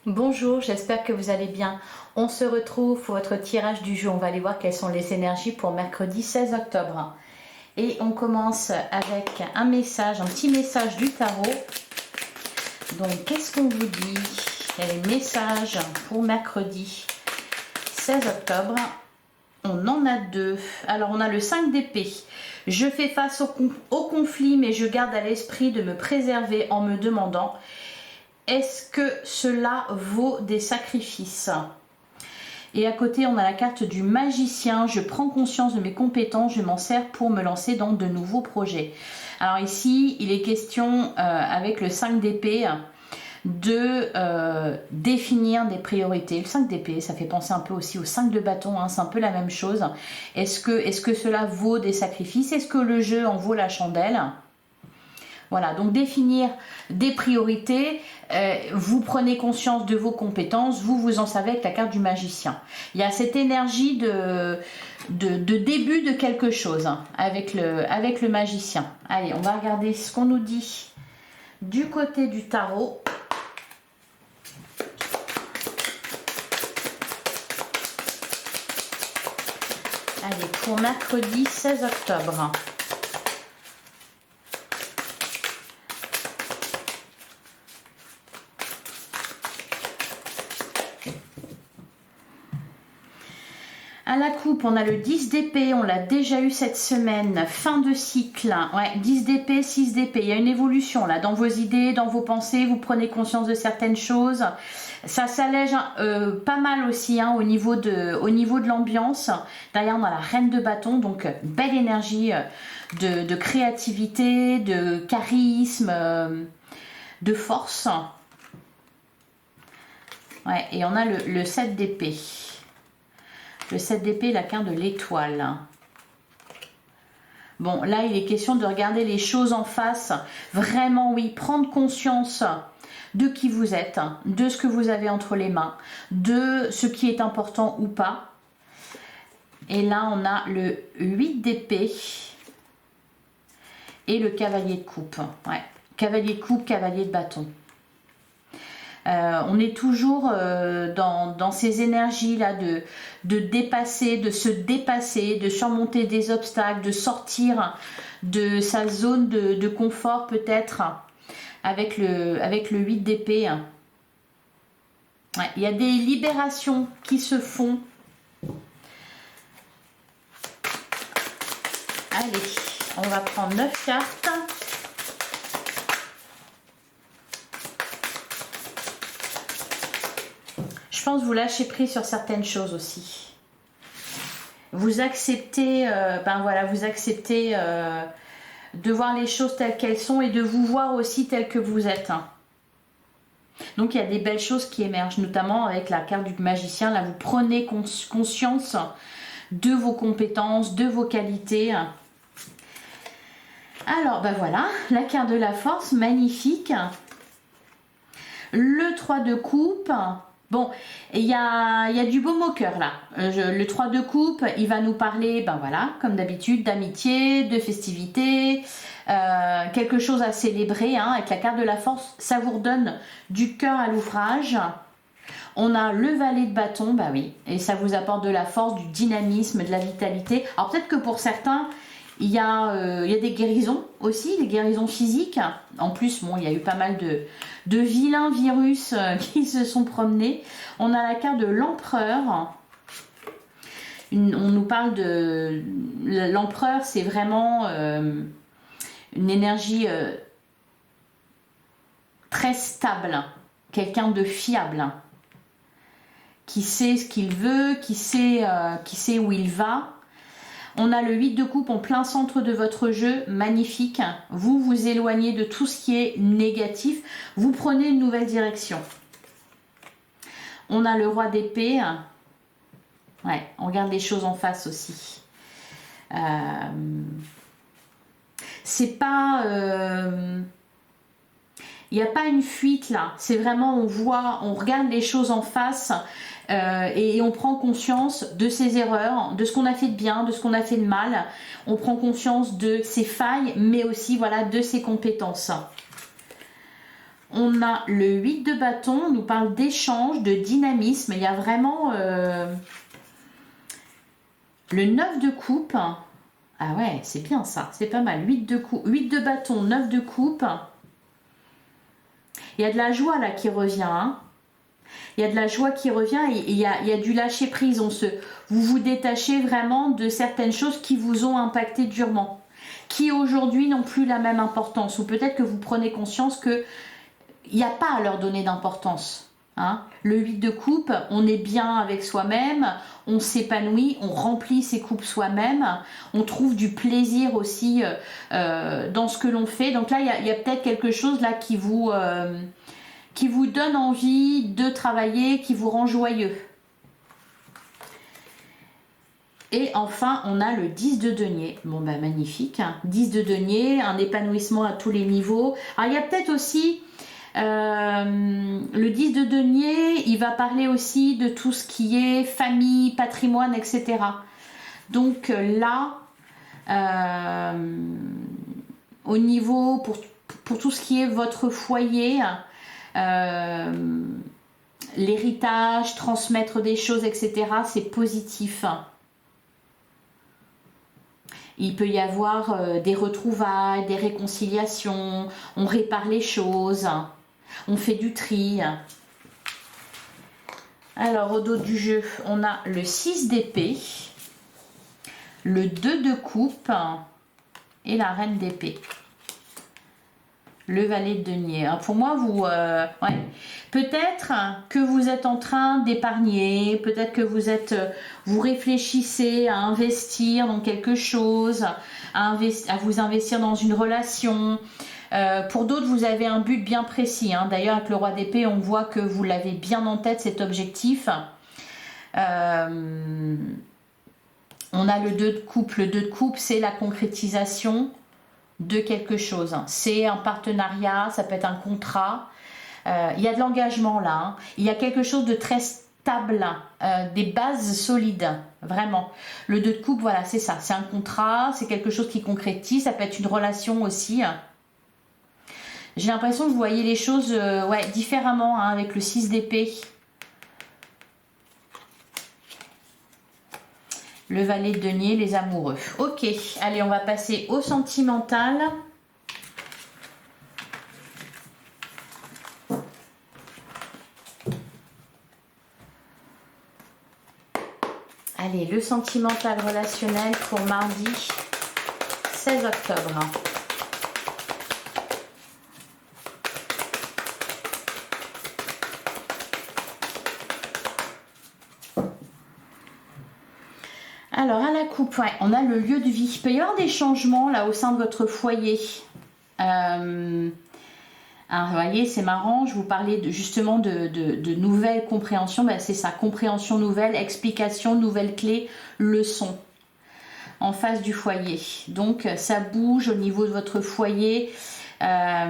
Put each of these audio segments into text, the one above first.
Bonjour, j'espère que vous allez bien. On se retrouve pour votre tirage du jour. On va aller voir quelles sont les énergies pour mercredi 16 octobre. Et on commence avec un message, un petit message du tarot. Donc, qu'est-ce qu'on vous dit? Les messages pour mercredi 16 octobre. On en a deux. Alors, on a le 5 d'épée. Je fais face au conflit, mais je garde à l'esprit de me préserver en me demandant: est-ce que cela vaut des sacrifices? Et à côté, on a la carte du magicien. Je prends conscience de mes compétences, je m'en sers pour me lancer dans de nouveaux projets. Alors ici, il est question, avec le 5 d'épée, de définir des priorités. Le 5 d'épée, ça fait penser un peu aussi au 5 de bâton, hein, c'est un peu la même chose. Est-ce que cela vaut des sacrifices? Est-ce que le jeu en vaut la chandelle? Voilà, donc définir des priorités, vous prenez conscience de vos compétences, vous en savez avec la carte du magicien. Il y a cette énergie de début de quelque chose, hein, avec le magicien. Allez, on va regarder ce qu'on nous dit du côté du tarot. Allez, pour mercredi 16 octobre. À la coupe, on a le 10 d'épée, on l'a déjà eu cette semaine, fin de cycle. Ouais, 10 d'épée, 6 d'épée. Il y a une évolution là dans vos idées, dans vos pensées, vous prenez conscience de certaines choses. Ça s'allège pas mal aussi, hein, au niveau de l'ambiance. Derrière, on a la reine de bâton, donc belle énergie de créativité, de charisme, de force. Ouais, et on a le 7 d'épée. Le 7 d'épée, la carte de l'étoile. Bon, là, il est question de regarder les choses en face. Vraiment, oui, prendre conscience de qui vous êtes, de ce que vous avez entre les mains, de ce qui est important ou pas. Et là, on a le 8 d'épée et le cavalier de coupe. Ouais, cavalier de coupe, cavalier de bâton. On est toujours dans ces énergies-là de dépasser, de se dépasser, de surmonter des obstacles, de sortir de sa zone de confort peut-être, avec le 8 d'épée. Ouais, il y a des libérations qui se font. Allez, on va prendre 9 cartes. Je pense que vous lâchez prise sur certaines choses aussi. Vous acceptez, vous acceptez de voir les choses telles qu'elles sont et de vous voir aussi telles que vous êtes. Donc il y a des belles choses qui émergent, notamment avec la carte du magicien. Là, vous prenez conscience de vos compétences, de vos qualités. Alors, voilà, la carte de la force, magnifique. Le 3 de coupe. Bon, il y a du baume au cœur là. Le 3 de coupe, il va nous parler, comme d'habitude, d'amitié, de festivité, quelque chose à célébrer, hein, avec la carte de la force. Ça vous redonne du cœur à l'ouvrage. On a le valet de bâton, oui, et ça vous apporte de la force, du dynamisme, de la vitalité. Alors peut-être que pour certains, il y a des guérisons aussi, des guérisons physiques. En plus, il y a eu pas mal de vilains virus qui se sont promenés. On a la carte de l'empereur. On nous parle de... L'empereur, c'est vraiment une énergie très stable. Quelqu'un de fiable. Qui sait ce qu'il veut, qui sait où il va. On a le 8 de coupe en plein centre de votre jeu, magnifique. Vous vous éloignez de tout ce qui est négatif. Vous prenez une nouvelle direction. On a le roi d'épée. Ouais, on regarde les choses en face aussi. C'est pas... il n'y a pas une fuite là. C'est vraiment, on regarde les choses en face. Et on prend conscience de ses erreurs, de ce qu'on a fait de bien, de ce qu'on a fait de mal. On prend conscience de ses failles, mais aussi de ses compétences. On a le 8 de bâton, on nous parle d'échange, de dynamisme. Il y a vraiment le 9 de coupe. Ah ouais, c'est bien ça, c'est pas mal. 8 de bâton, 9 de coupe. Il y a de la joie là qui revient. Hein. Il y a de la joie qui revient et il y a du lâcher prise. Vous vous détachez vraiment de certaines choses qui vous ont impacté durement, qui aujourd'hui n'ont plus la même importance. Ou peut-être que vous prenez conscience que il n'y a pas à leur donner d'importance. Hein. Le 8 de coupe, on est bien avec soi-même, on s'épanouit, on remplit ses coupes soi-même, on trouve du plaisir aussi dans ce que l'on fait. Donc là, il y a peut-être quelque chose là qui vous donne envie de travailler, qui vous rend joyeux. Et enfin, on a le 10 de denier. Bon, bah magnifique. Hein. 10 de denier, un épanouissement à tous les niveaux. Alors, il y a peut-être aussi... le 10 de denier, il va parler aussi de tout ce qui est famille, patrimoine, etc. Donc là, au niveau, pour tout ce qui est votre foyer, l'héritage, transmettre des choses, etc., c'est positif. Il peut y avoir des retrouvailles, des réconciliations, on répare les choses. On fait du tri. Alors, au dos du jeu, on a le 6 d'épée, le 2 de coupe et la reine d'épée. Le valet de denier. Alors pour moi, peut-être que vous êtes en train d'épargner, peut-être que vous réfléchissez à investir dans quelque chose, à vous investir dans une relation. Pour d'autres, vous avez un but bien précis. Hein. D'ailleurs, avec le roi d'épée, on voit que vous l'avez bien en tête, cet objectif. On a le 2 de coupe. Le 2 de coupe, c'est la concrétisation de quelque chose. C'est un partenariat, ça peut être un contrat. Il y a de l'engagement là. Hein. Il y a quelque chose de très stable, des bases solides, vraiment. Le 2 de coupe, voilà, c'est ça. C'est un contrat, c'est quelque chose qui concrétise. Ça peut être une relation aussi. J'ai l'impression que vous voyez les choses différemment hein, avec le 6 d'épée. Le valet de denier, les amoureux. Ok, allez, on va passer au sentimental. Allez, le sentimental relationnel pour mardi 16 octobre. Alors, à la coupe, ouais, on a le lieu de vie. Il peut y avoir des changements là au sein de votre foyer. Alors, vous voyez, c'est marrant, je vous parlais justement de nouvelles compréhensions. Ben, c'est ça, compréhension nouvelle, explication, nouvelle clé, leçon en face du foyer. Donc, ça bouge au niveau de votre foyer. Il y a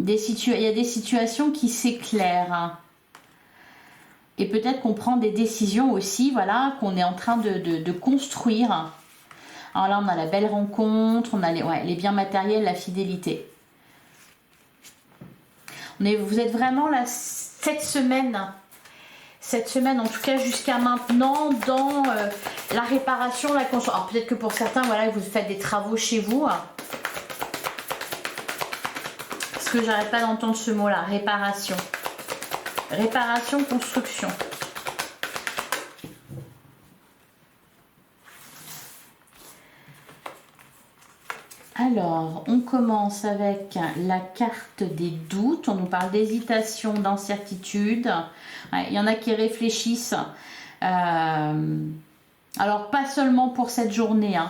des situations qui s'éclairent. Hein. Et peut-être qu'on prend des décisions aussi, voilà, qu'on est en train de construire. Alors là, on a la belle rencontre, on a les biens matériels, la fidélité. Vous êtes vraiment là, cette semaine, en tout cas jusqu'à maintenant, dans la réparation, la construction. Alors peut-être que pour certains, voilà, vous faites des travaux chez vous. Parce que j'arrête pas d'entendre ce mot-là, réparation. Réparation, construction. Alors, on commence avec la carte des doutes. On nous parle d'hésitation, d'incertitude. Ouais, il y en a qui réfléchissent. Alors, pas seulement pour cette journée, hein,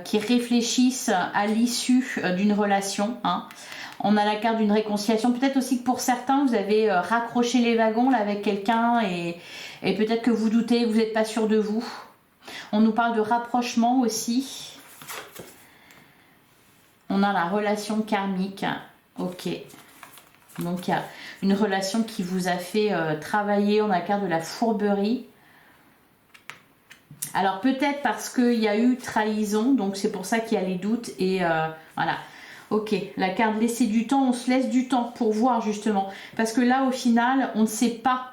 qui réfléchissent à l'issue d'une relation. Hein. On a la carte d'une réconciliation. Peut-être aussi que pour certains, vous avez raccroché les wagons là, avec quelqu'un et peut-être que vous doutez, vous n'êtes pas sûr de vous. On nous parle de rapprochement aussi. On a la relation karmique. Ok. Donc, il y a une relation qui vous a fait travailler. On a la carte de la fourberie. Alors, peut-être parce qu'il y a eu trahison. Donc, c'est pour ça qu'il y a les doutes. Et voilà. Ok, la carte laisser du temps, on se laisse du temps pour voir justement. Parce que là, au final, on ne sait pas.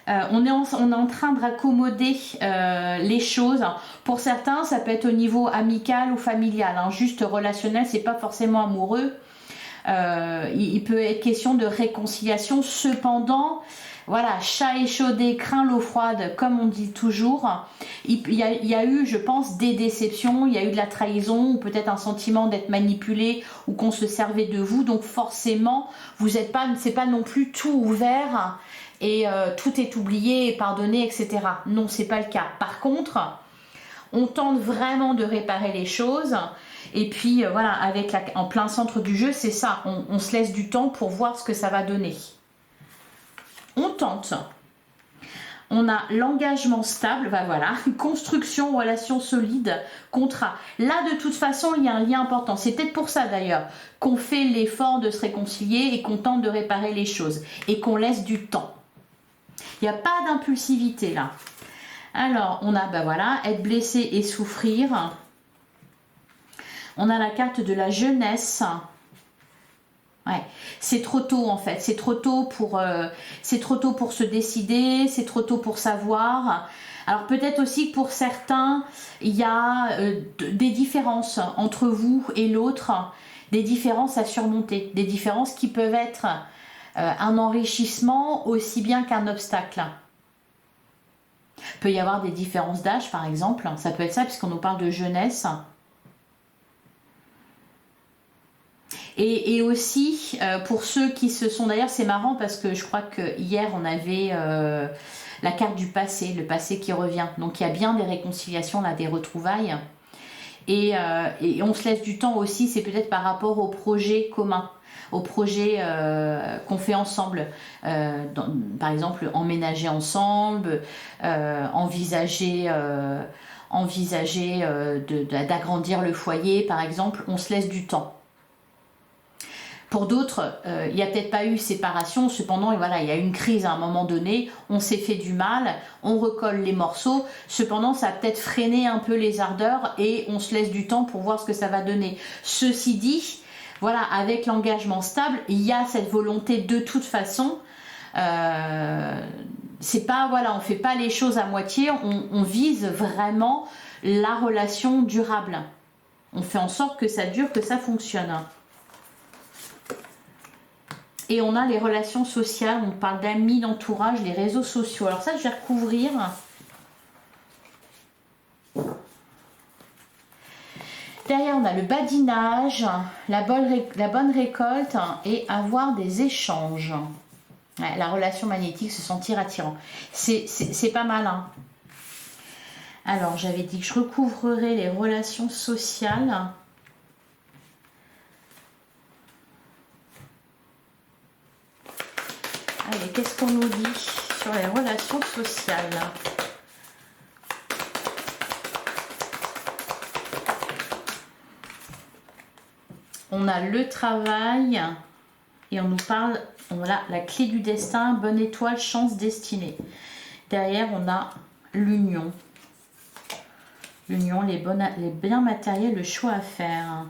On est en train de raccommoder les choses. Pour certains, ça peut être au niveau amical ou familial. Hein. Juste relationnel, c'est pas forcément amoureux. Il peut être question de réconciliation. Cependant, voilà, chat échaudé craint l'eau froide, comme on dit toujours. Il y a eu, je pense, des déceptions, il y a eu de la trahison, ou peut-être un sentiment d'être manipulé, ou qu'on se servait de vous. Donc forcément, vous êtes pas, c'est pas non plus tout ouvert et tout est oublié et pardonné, etc. Non, c'est pas le cas. Par contre, on tente vraiment de réparer les choses. Et puis voilà, avec en plein centre du jeu, c'est ça. On se laisse du temps pour voir ce que ça va donner. On tente. On a l'engagement stable, bah voilà, construction, relation solide, contrat. Là, de toute façon, il y a un lien important. C'est peut-être pour ça d'ailleurs qu'on fait l'effort de se réconcilier et qu'on tente de réparer les choses et qu'on laisse du temps. Il n'y a pas d'impulsivité là. Alors, on a, bah voilà, être blessé et souffrir. On a la carte de la jeunesse. Ouais, c'est trop tôt en fait, c'est trop tôt pour se décider, c'est trop tôt pour savoir. Alors peut-être aussi que pour certains, il y a des différences entre vous et l'autre, des différences à surmonter, des différences qui peuvent être un enrichissement aussi bien qu'un obstacle. Il peut y avoir des différences d'âge par exemple, ça peut être ça puisqu'on nous parle de jeunesse. Et aussi, pour ceux qui se sont... D'ailleurs, c'est marrant parce que je crois que hier, on avait la carte du passé, le passé qui revient. Donc, il y a bien des réconciliations, là, des retrouvailles. Et on se laisse du temps aussi, c'est peut-être par rapport au projet commun, au projet qu'on fait ensemble. Par exemple, emménager ensemble, envisager d'agrandir le foyer, par exemple. On se laisse du temps. Pour d'autres, il n'y a peut-être pas eu séparation, cependant, voilà, il y a eu une crise à un moment donné, on s'est fait du mal, on recolle les morceaux, cependant, ça a peut-être freiné un peu les ardeurs et on se laisse du temps pour voir ce que ça va donner. Ceci dit, voilà, avec l'engagement stable, il y a cette volonté de toute façon, c'est pas, voilà, on fait pas les choses à moitié, on vise vraiment la relation durable. On fait en sorte que ça dure, que ça fonctionne. Et on a les relations sociales, on parle d'amis, d'entourage, les réseaux sociaux. Alors ça, je vais recouvrir. Derrière, on a le badinage, la bonne récolte et avoir des échanges. Ouais, la relation magnétique, se sentir attirant. C'est pas mal. Hein. Alors, j'avais dit que je recouvrerais les relations sociales. Allez, qu'est-ce qu'on nous dit sur les relations sociales? On a le travail et on nous parle, on a la clé du destin, bonne étoile, chance, destinée. Derrière, on a l'union. L'union, les biens matériels, le choix à faire.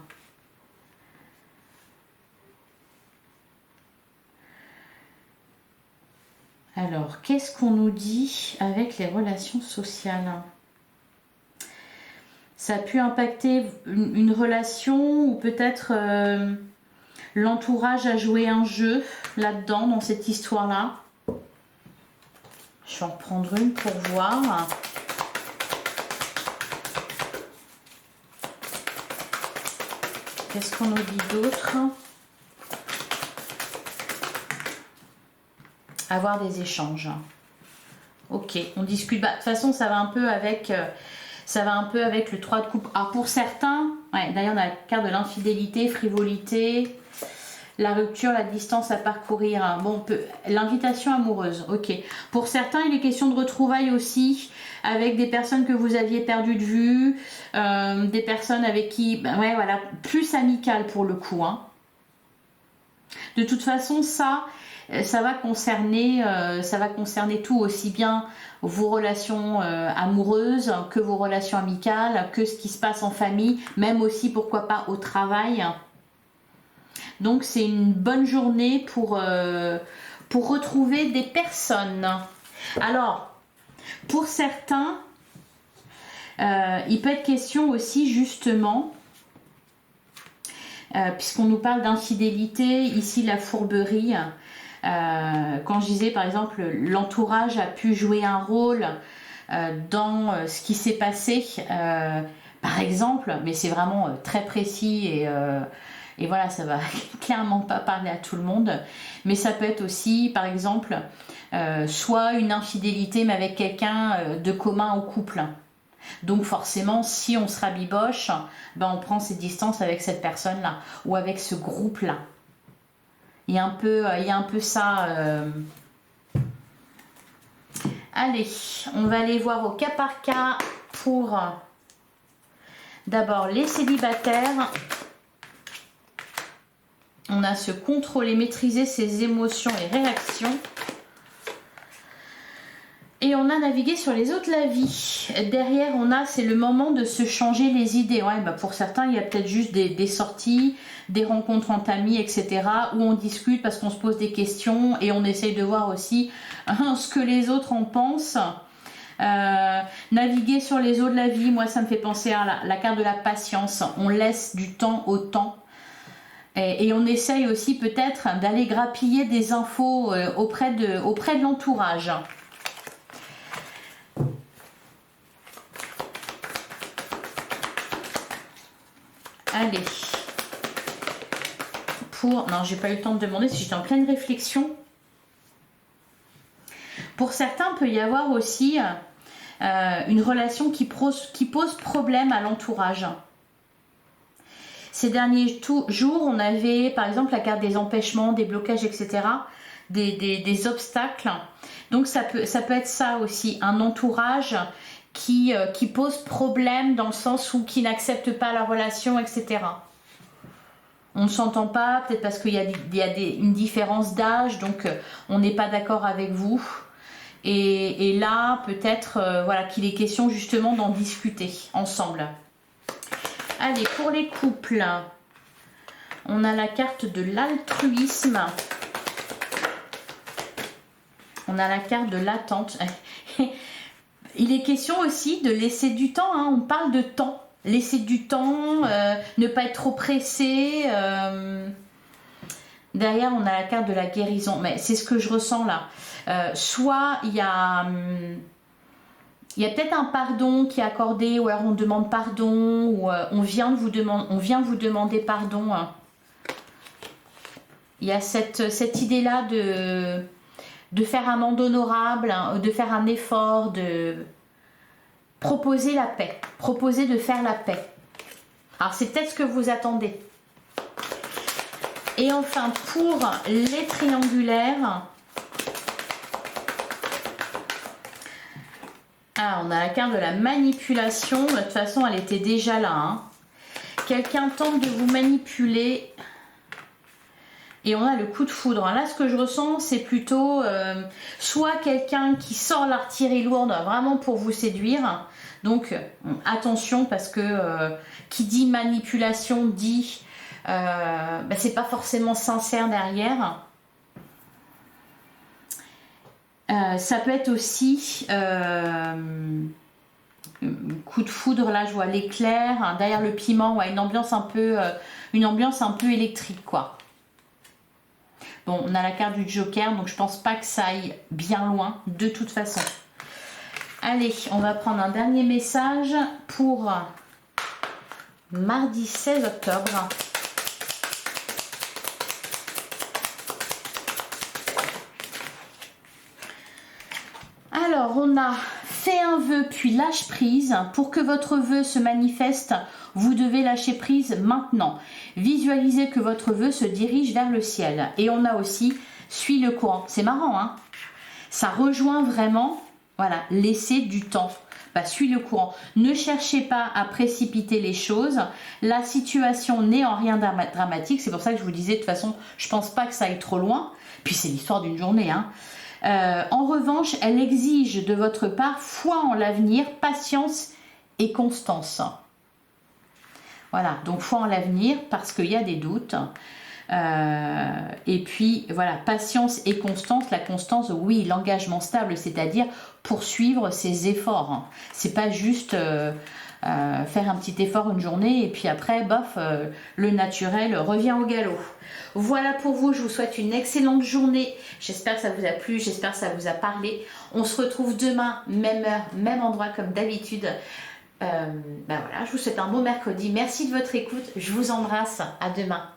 Alors, qu'est-ce qu'on nous dit avec les relations sociales? Ça a pu impacter une relation ou peut-être l'entourage a joué un jeu là-dedans, dans cette histoire-là. Je vais en prendre une pour voir. Qu'est-ce qu'on nous dit d'autre? Avoir des échanges. Ok, on discute. Bah, de toute façon, ça va un peu avec le 3 de coupe. Alors pour certains, ouais, d'ailleurs on a la carte de l'infidélité, frivolité, la rupture, la distance à parcourir. Bon, l'invitation amoureuse. Ok. Pour certains, il est question de retrouvailles aussi avec des personnes que vous aviez perdues de vue, des personnes avec qui, bah, ouais, voilà, plus amicales pour le coup. Hein. De toute façon, ça va concerner tout, aussi bien vos relations amoureuses que vos relations amicales, que ce qui se passe en famille, même aussi pourquoi pas au travail. Donc c'est une bonne journée pour retrouver des personnes. Alors, pour certains, il peut être question aussi justement, puisqu'on nous parle d'infidélité, ici la fourberie, quand je disais par exemple l'entourage a pu jouer un rôle dans ce qui s'est passé, par exemple, mais c'est vraiment très précis et voilà, ça va clairement pas parler à tout le monde, mais ça peut être aussi par exemple soit une infidélité mais avec quelqu'un de commun au couple. Donc forcément, si on se rabiboche, ben on prend ses distances avec cette personne-là ou avec ce groupe-là. Il y a un peu ça. Allez, on va aller voir au cas par cas pour d'abord les célibataires. On a se contrôler, maîtriser ses émotions et réactions. Et on a navigué sur les autres la vie. Derrière, on a, c'est le moment de se changer les idées. Ouais, bah pour certains, il y a peut-être juste des sorties, des rencontres entre amis, etc. où on discute parce qu'on se pose des questions et on essaye de voir aussi ce que les autres en pensent. Naviguer sur les eaux de la vie, moi ça me fait penser à la carte de la patience. On laisse du temps au temps. Et on essaye aussi peut-être d'aller grappiller des infos auprès de l'entourage. Allez. Non, j'ai pas eu le temps de demander si j'étais en pleine réflexion. Pour certains, il peut y avoir aussi une relation qui pose problème à l'entourage. Ces derniers jours, on avait par exemple la carte des empêchements, des blocages, etc. Des obstacles. Donc ça peut être ça aussi, un entourage qui pose problème dans le sens où qui n'accepte pas la relation, etc. On ne s'entend pas, peut-être parce qu'il y a une différence d'âge, donc on n'est pas d'accord avec vous. Et là, peut-être voilà, qu'il est question justement d'en discuter ensemble. Allez, pour les couples, on a la carte de l'altruisme. On a la carte de l'attente. Il est question aussi de laisser du temps, hein. On parle de temps. Laisser du temps, ne pas être trop pressé. Derrière, on a la carte de la guérison. Mais c'est ce que je ressens là. Soit il y a peut-être un pardon qui est accordé, ou alors on demande pardon, ou on vient vous demander pardon. Il y a cette idée-là de faire un amende honorable, hein, de faire un effort, de proposer la paix, proposer de faire la paix. Alors c'est peut-être ce que vous attendez. Et enfin, pour les triangulaires, on a la carte de la manipulation. De toute façon, elle était déjà là. Hein. Quelqu'un tente de vous manipuler. Et on a le coup de foudre. Là, ce que je ressens, c'est plutôt soit quelqu'un qui sort l'artillerie lourde vraiment pour vous séduire. Donc, attention, parce que qui dit manipulation dit c'est pas forcément sincère derrière. Ça peut être aussi coup de foudre. Là, je vois l'éclair. Hein, derrière le piment, ouais, une ambiance un peu électrique, quoi. Bon, on a la carte du Joker, donc je pense pas que ça aille bien loin, de toute façon. Allez, on va prendre un dernier message pour mardi 16 octobre. Alors, on a fait un vœu puis lâche prise. Pour que votre vœu se manifeste, vous devez lâcher prise maintenant. Visualisez que votre vœu se dirige vers le ciel. Et on a aussi suis le courant. C'est marrant, hein? Ça rejoint vraiment, voilà, laissez du temps. Suis le courant. Ne cherchez pas à précipiter les choses. La situation n'est en rien dramatique. C'est pour ça que je vous disais, de toute façon, je pense pas que ça aille trop loin. Puis c'est l'histoire d'une journée, hein. En revanche, elle exige de votre part foi en l'avenir, patience et constance. Voilà, donc foi en l'avenir parce qu'il y a des doutes. Et puis voilà, patience et constance. La constance, oui, l'engagement stable, c'est-à-dire poursuivre ses efforts, hein. C'est pas juste faire un petit effort une journée et puis après, bof, le naturel revient au galop. Voilà pour vous, je vous souhaite une excellente journée. J'espère que ça vous a plu, j'espère que ça vous a parlé. On se retrouve demain, même heure, même endroit comme d'habitude. Ben voilà, je vous souhaite un beau mercredi. Merci de votre écoute, je vous embrasse, à demain.